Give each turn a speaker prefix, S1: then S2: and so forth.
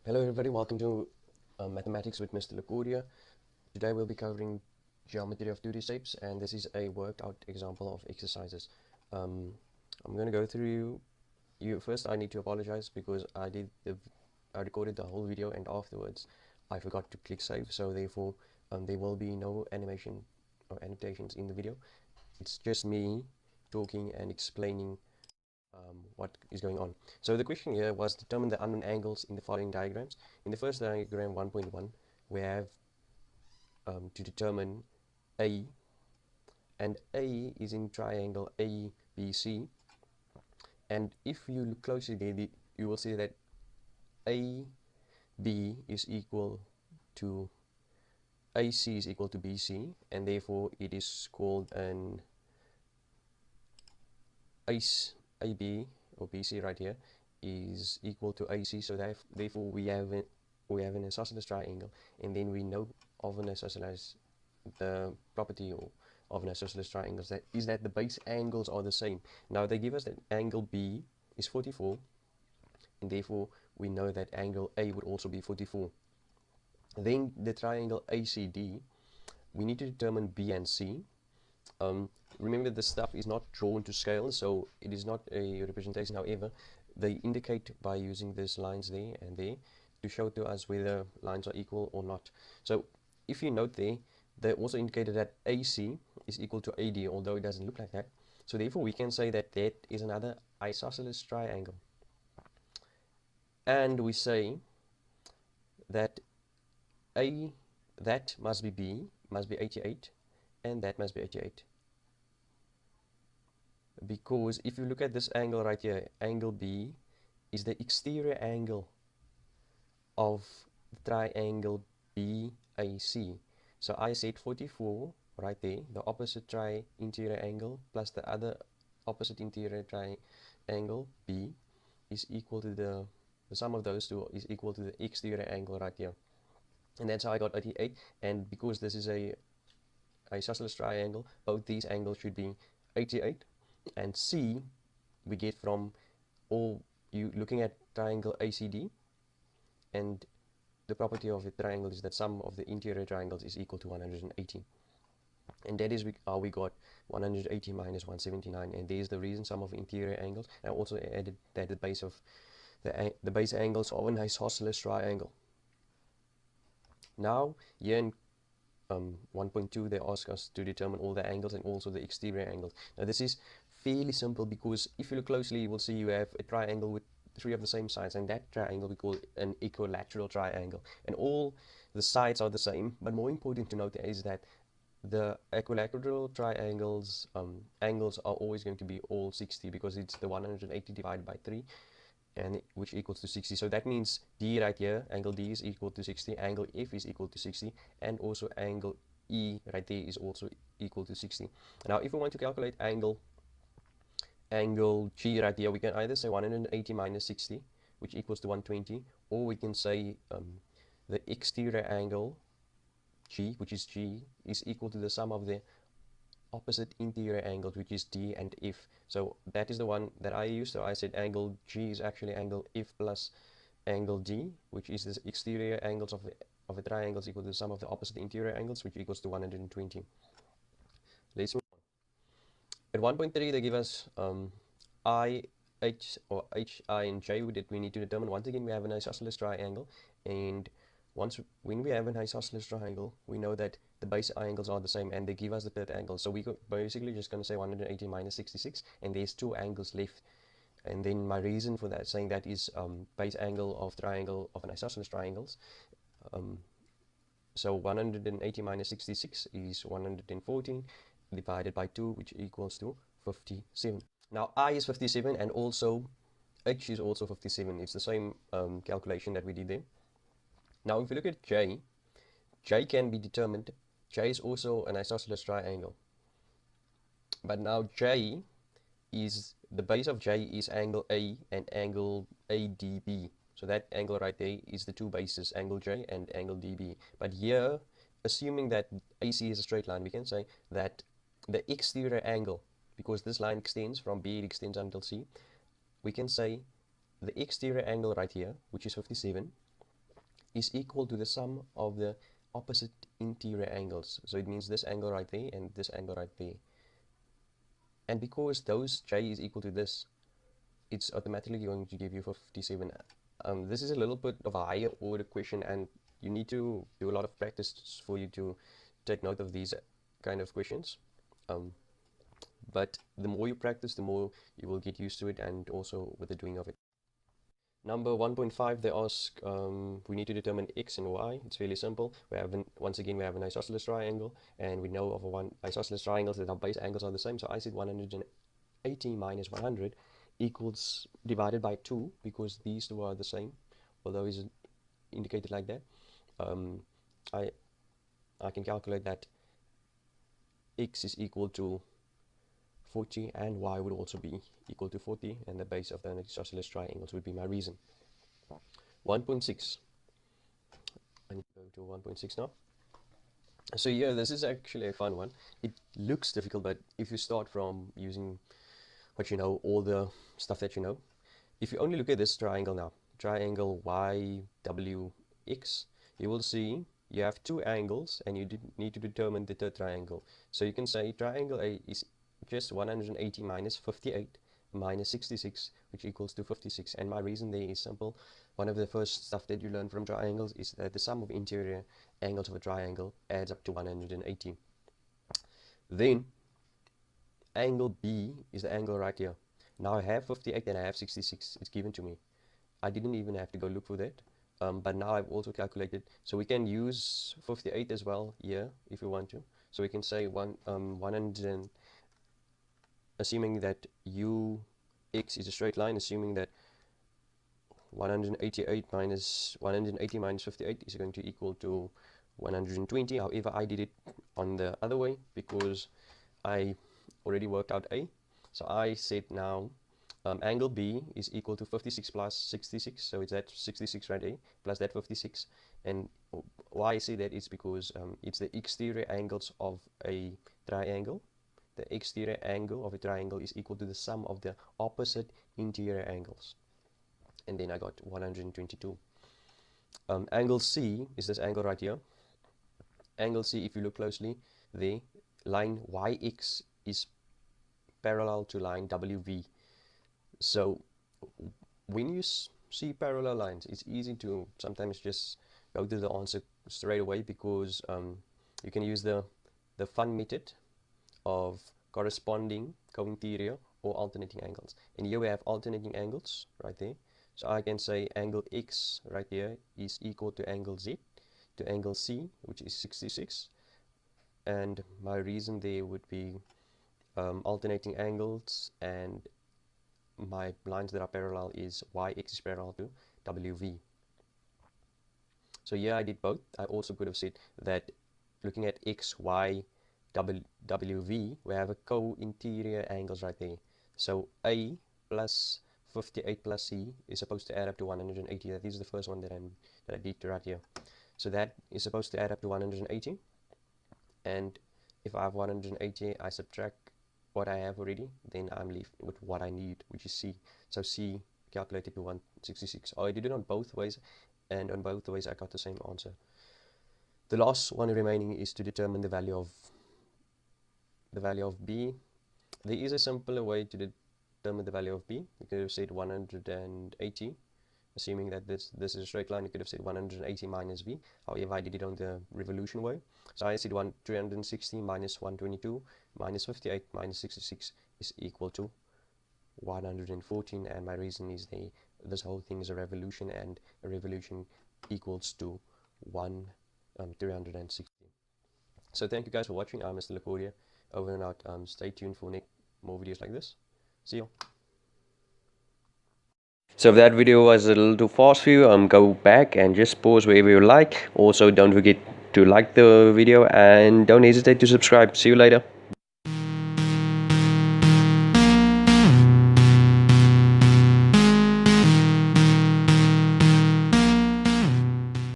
S1: Hello everybody, welcome to Mathematics with Mr. Lacoria. Today we'll be covering geometry of 2D shapes, and this is a worked out example of exercises. I'm going to go through you first. I need to apologize because I recorded the whole video and afterwards I forgot to click save, so therefore there will be no animation or annotations in the video. It's just me talking and explaining what is going on. So the question here was determine the unknown angles in the following diagrams. In the first diagram 1.1, we have to determine A, and A is in triangle ABC. And if you look closely there, you will see that AB is equal to AC is equal to BC, and therefore it is called an AB or BC right here is equal to AC. So therefore we have an isosceles triangle, and then we know of an isosceles, the property of an isosceles triangle is that the base angles are the same. Now they give us that angle B is 44, and therefore we know that angle A would also be 44. Then the triangle ACD, we need to determine B and C. Remember, this stuff is not drawn to scale, so it is not a representation. However, they indicate by using these lines there and there to show to us whether lines are equal or not. So if you note there, they also indicated that AC is equal to AD, although it doesn't look like that. So therefore we can say that that is another isosceles triangle. And we say that that must be B, must be 88, and that must be 88. Because if you look at this angle right here, angle B is the exterior angle of the triangle BAC. So I said 44 right there, the opposite interior angle plus the other opposite interior triangle B is equal to the sum of those two is equal to the exterior angle right here. And that's how I got 88. And because this is a isosceles triangle, both these angles should be 88. And C we get from all you looking at triangle ACD, and the property of a triangle is that sum of the interior triangles is equal to 180, and that is how we got 180 minus 179. And there's the reason, sum of interior angles. I also added that the base of the base angles of an isosceles triangle. Now here in 1.2 they ask us to determine all the angles and also the exterior angles. Now this is fairly simple, because if you look closely you will see you have a triangle with three of the same sides, and that triangle we call an equilateral triangle, and all the sides are the same. But more important to note is that the equilateral triangles angles are always going to be all 60, because it's the 180 divided by 3, and which equals to 60. So that means D right here, angle D is equal to 60, angle F is equal to 60, and also angle E right there is also equal to 60. Now if we want to calculate angle G right here, we can either say 180 minus 60, which equals to 120, or we can say the exterior angle G, which is G, is equal to the sum of the opposite interior angles, which is D and F. So that is the one that I used. So I said angle G is actually angle F plus angle D, which is the exterior angles of a triangle is equal to the sum of the opposite interior angles, which equals to 120. Let's move on. At 1.3 they give us I, H, or H, I, and J that we need to determine. Once again we have an isosceles triangle, and when we have an isosceles triangle, we know that the base angles are the same, and they give us the third angle. So we basically just going to say 180 minus 66, and there's two angles left. And then my reason for that, saying that is base angle of triangle of an isosceles triangles. So 180 minus 66 is 114 divided by 2, which equals to 57. Now I is 57, and also H is also 57. It's the same calculation that we did there. Now if you look at J can be determined. J is also an isosceles triangle. But now J is, the base of J is angle A and angle ADB. So that angle right there is the two bases, angle J and angle DB. But here, assuming that AC is a straight line, we can say that the exterior angle, because this line extends from B, it extends until C, we can say the exterior angle right here, which is 57, is equal to the sum of the opposite interior angles. So it means this angle right there and this angle right there. And because those j is equal to this, it's automatically going to give you 57. This is a little bit of a higher order question, and you need to do a lot of practice for you to take note of these kind of questions. But the more you practice, the more you will get used to it, and also with the doing of it. Number 1.5, they ask, we need to determine x and y. It's fairly simple. Once again, we have an isosceles triangle, and we know of one isosceles triangles that our base angles are the same. So I said 180 minus 100 equals divided by 2, because these two are the same, although it's indicated like that. I can calculate that x is equal to 40 and y would also be equal to 40, and the base of the isosceles triangles would be my reason. 1.6. I need to go to 1.6 now. So yeah, this is actually a fun one. It looks difficult, but if you start from using what you know, all the stuff that you know, if you only look at this triangle now, triangle YWX, you will see you have two angles and you need to determine the third triangle. So you can say triangle A is just 180 minus 58 minus 66, which equals to 56. And my reason there is simple. One of the first stuff that you learn from triangles is that the sum of interior angles of a triangle adds up to 180. Then angle B is the angle right here. Now I have 58 and I have 66. It's given to me. I didn't even have to go look for that. But now I've also calculated. So we can use 58 as well here if we want to. So we can say 100, assuming that ux is a straight line, assuming that 188 minus 180 minus 58 is going to equal to 120. However, I did it on the other way because I already worked out A. So I said now angle B is equal to 56 plus 66. So it's that 66 right A plus that 56. And why I say that is because it's the exterior angles of a triangle. The exterior angle of a triangle is equal to the sum of the opposite interior angles. And then I got 122. Angle C is this angle right here. Angle C, if you look closely, the line YX is parallel to line WV. So when you see parallel lines, it's easy to sometimes just go to the answer straight away, because you can use the fun method of corresponding co-interior or alternating angles. And here we have alternating angles right there. So I can say angle X right here is equal to angle Z to angle C, which is 66. And my reason there would be alternating angles, and my lines that are parallel is YX is parallel to WV. So yeah, I did both. I also could have said that looking at X, Y, WV, we have a co-interior angles right there. So A plus 58 plus C is supposed to add up to 180. That is the first one that I did right here. So that is supposed to add up to 180. And if I have 180, I subtract what I have already, then I'm left with what I need, which is C. So C calculated to 166. I did it on both ways, and on both ways I got the same answer. The last one remaining is to determine the value of B. There is a simpler way to determine the value of B. You could have said 180, assuming that this is a straight line. You could have said 180 minus V. However, I did it on the revolution way. So I said 360 minus 122 minus 58 minus 66 is equal to 114, and my reason is this whole thing is a revolution, and a revolution equals to 360. So thank you guys for watching. I'm Mr. Lacordia, over and out. Stay tuned for more videos like this. See you. So if that video was a little too fast for you, go back and just pause wherever you like. Also, don't forget to like the video and don't hesitate to subscribe. See you later.